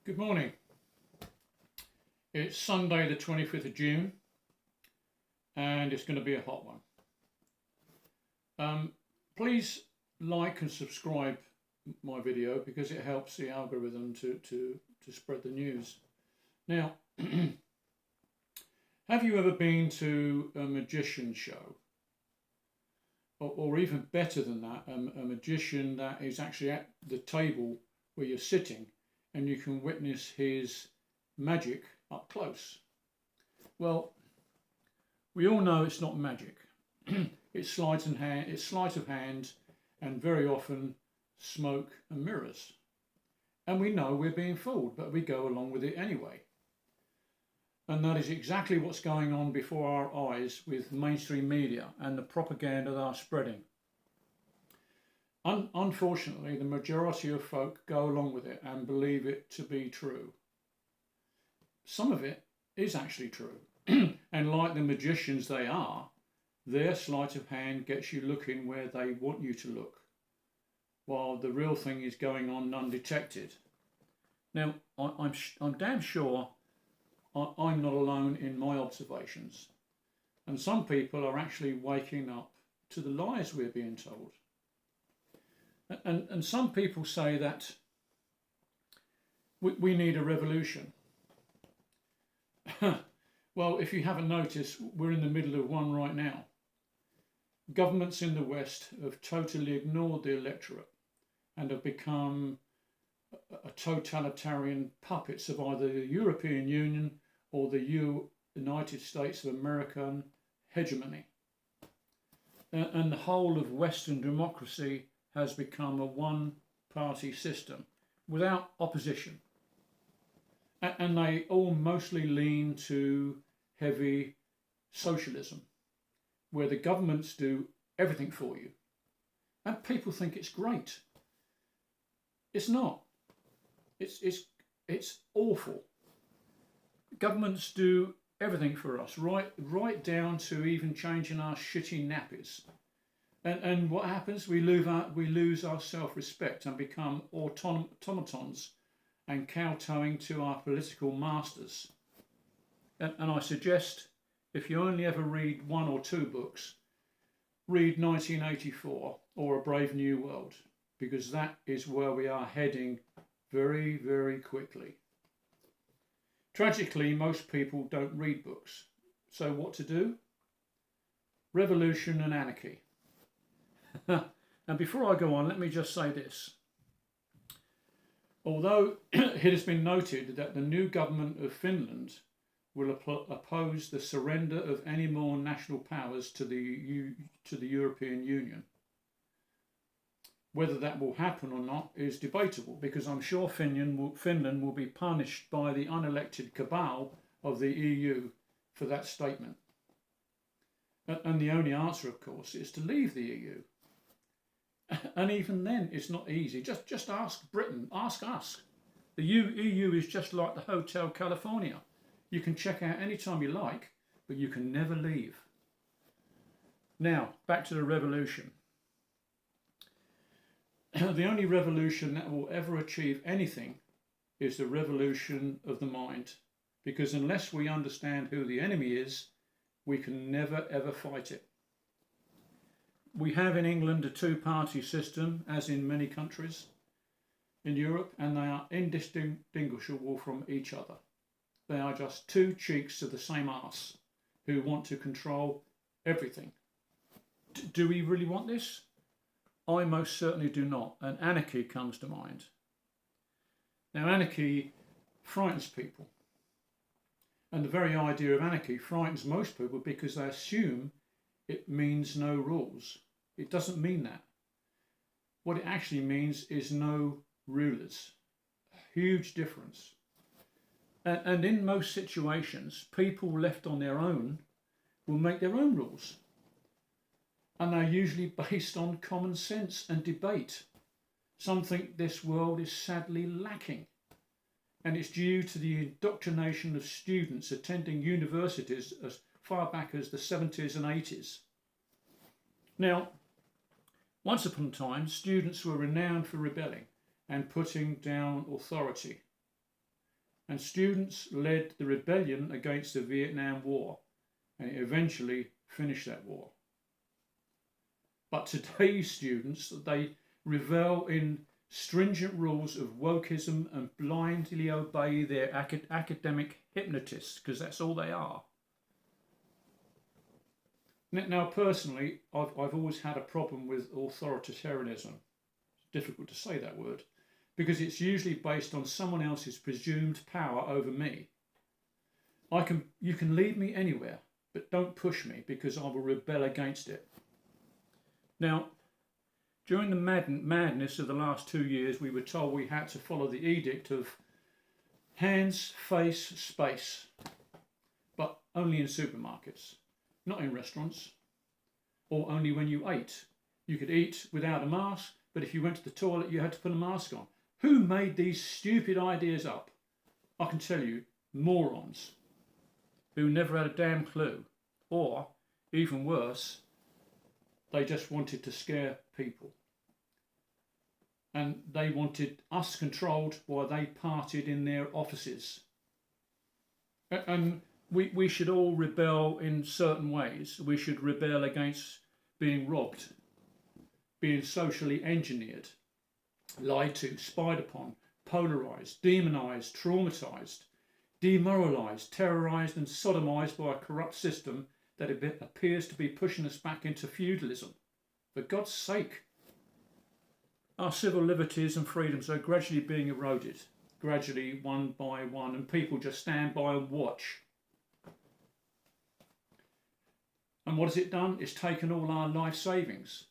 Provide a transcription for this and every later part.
Good morning. It's Sunday the 25th of June and it's going to be a hot one. Please like and subscribe my video because it helps the algorithm to spread the news. Now, have you ever been to a magician show? Or even better than that, a magician that is actually at the table where you're sitting and you can witness his magic up close. Well, we all know it's not magic. It's sleight of hand and very often smoke and mirrors. And we know we're being fooled, but we go along with it anyway. And that is exactly what's going on before our eyes with mainstream media and the propaganda they are spreading. Unfortunately, the majority of folk go along with it and believe it to be true. Some of it is actually true. And like the magicians they are, their sleight of hand gets you looking where they want you to look, while the real thing is going on undetected. Now, I'm damn sure I'm not alone in my observations. And some people are actually waking up to the lies we're being told. And some people say that we need a revolution. Well, if you haven't noticed, we're in the middle of one right now. Governments in the West have totally ignored the electorate and have become a totalitarian puppets of either the European Union or the United States of American hegemony. And the whole of Western democracy has become a one-party system without opposition. And they all mostly lean to heavy socialism, where the governments do everything for you. And people think it's great. It's not. It's awful. Governments do everything for us, right down to even changing our shitty nappies. And what happens? We lose our self-respect and become automatons and kowtowing to our political masters. And I suggest, if you only ever read one or two books, read 1984 or A Brave New World, because that is where we are heading very, very quickly. Tragically, most people don't read books. So what to do? Revolution and anarchy. And before I go on, let me just say this. Although it has been noted that the new government of Finland will oppose the surrender of any more national powers to the European Union, whether that will happen or not is debatable, because I'm sure Finland will be punished by the unelected cabal of the EU for that statement. And the only answer, of course, is to leave the EU. And even then, it's not easy. Just ask Britain, ask us. The EU is just like the Hotel California. You can check out anytime you like, but you can never leave. Now, back to the revolution. The only revolution that will ever achieve anything is the revolution of the mind. Because unless we understand who the enemy is, we can never ever fight it. We have in England a two-party system, as in many countries in Europe, and they are indistinguishable from each other. They are just two cheeks of the same arse who want to control everything. Do we really want this? I most certainly do not, and anarchy comes to mind. Now, anarchy frightens people, and the very idea of anarchy frightens most people because they assume it means no rules. It doesn't mean that. What it actually means is no rulers. A huge difference. And in most situations, people left on their own will make their own rules. And they're usually based on common sense and debate, something this world is sadly lacking. And it's due to the indoctrination of students attending universities as far back as the 70s and 80s. Now, once upon a time, students were renowned for rebelling and putting down authority. And students led the rebellion against the Vietnam War, and it eventually finished that war. But today's students, they revel in stringent rules of wokeism and blindly obey their academic hypnotists, because that's all they are. Now, personally, I've always had a problem with authoritarianism. It's difficult to say that word, because it's usually based on someone else's presumed power over me. You can lead me anywhere, but don't push me, because I will rebel against it. Now, during the madness of the last 2 years, we were told we had to follow the edict of hands, face, space, but only in supermarkets, not in restaurants, or only when you ate. You could eat without a mask, but if you went to the toilet, you had to put a mask on. Who made these stupid ideas up? I can tell you, morons who never had a damn clue, or even worse, they just wanted to scare people. And they wanted us controlled while they partied in their offices. And we should all rebel in certain ways. We should rebel against being robbed, being socially engineered, lied to, spied upon, polarised, demonised, traumatised, demoralised, terrorised and sodomised by a corrupt system that appears to be pushing us back into feudalism. For God's sake, our civil liberties and freedoms are gradually being eroded, gradually one by one, and people just stand by and watch. And what has it done? It's taken all our life savings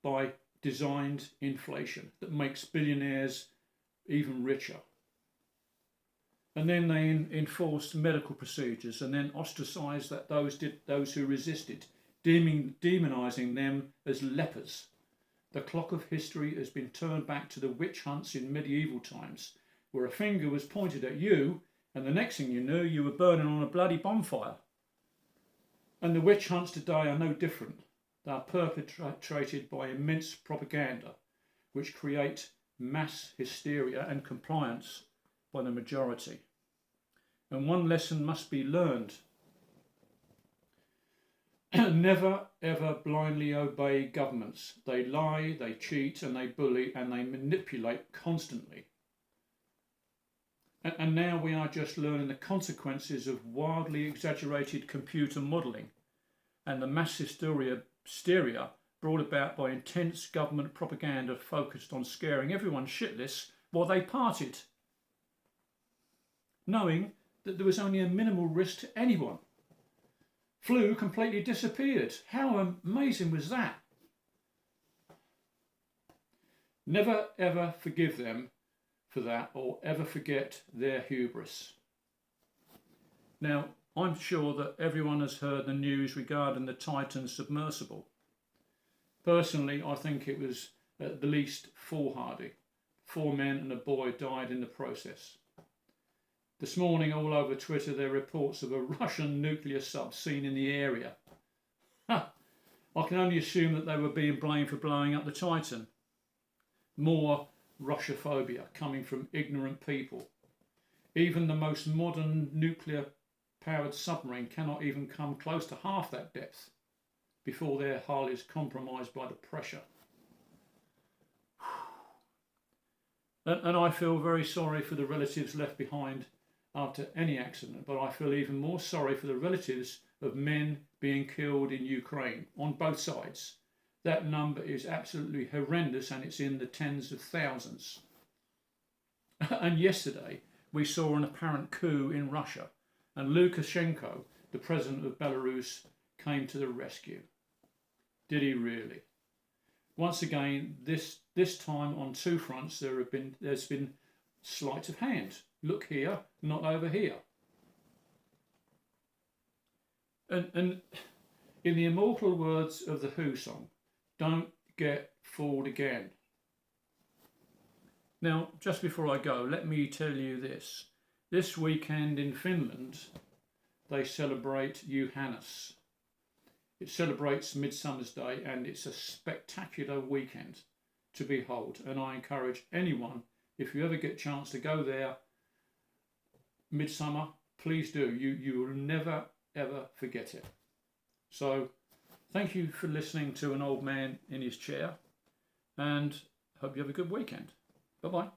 by designed inflation that makes billionaires even richer. And then they enforced medical procedures and then ostracised those who resisted, demonising them as lepers. The clock of history has been turned back to the witch hunts in medieval times, where a finger was pointed at you and the next thing you knew, you were burning on a bloody bonfire. And the witch hunts today are no different. They are perpetrated by immense propaganda, which create mass hysteria and compliance by the majority. And one lesson must be learned. Never ever blindly obey governments. They lie, they cheat, and they bully, and they manipulate constantly. And now we are just learning the consequences of wildly exaggerated computer modelling and the mass hysteria brought about by intense government propaganda focused on scaring everyone shitless while they partied, knowing that there was only a minimal risk to anyone. Flu completely disappeared. How amazing was that? Never ever forgive them for that or ever forget their hubris. Now, I'm sure that everyone has heard the news regarding the Titan submersible. Personally, I think it was at the least foolhardy. 4 men and a boy died in the process. This morning, all over Twitter, there are reports of a Russian nuclear sub seen in the area. I can only assume that they were being blamed for blowing up the Titan. More Russophobia coming from ignorant people. Even the most modern nuclear-powered submarine cannot even come close to half that depth before their hull is compromised by the pressure. And I feel very sorry for the relatives left behind after any accident, but I feel even more sorry for the relatives of men being killed in Ukraine on both sides. That number is absolutely horrendous and it's in the tens of thousands. And yesterday we saw an apparent coup in Russia and Lukashenko, the president of Belarus, came to the rescue. Did he really? Once again, this time on 2 fronts there's been sleight of hand. Look here, not over here. And in the immortal words of the Who song, don't get fooled again. Now, just before I go, let me tell you this. This weekend in Finland, they celebrate Juhannus. It celebrates Midsummer's Day and it's a spectacular weekend to behold. And I encourage anyone If you ever get a chance to go there, midsummer, please do. You will never, ever forget it. So thank you for listening to an old man in his chair, and hope you have a good weekend. Bye-bye.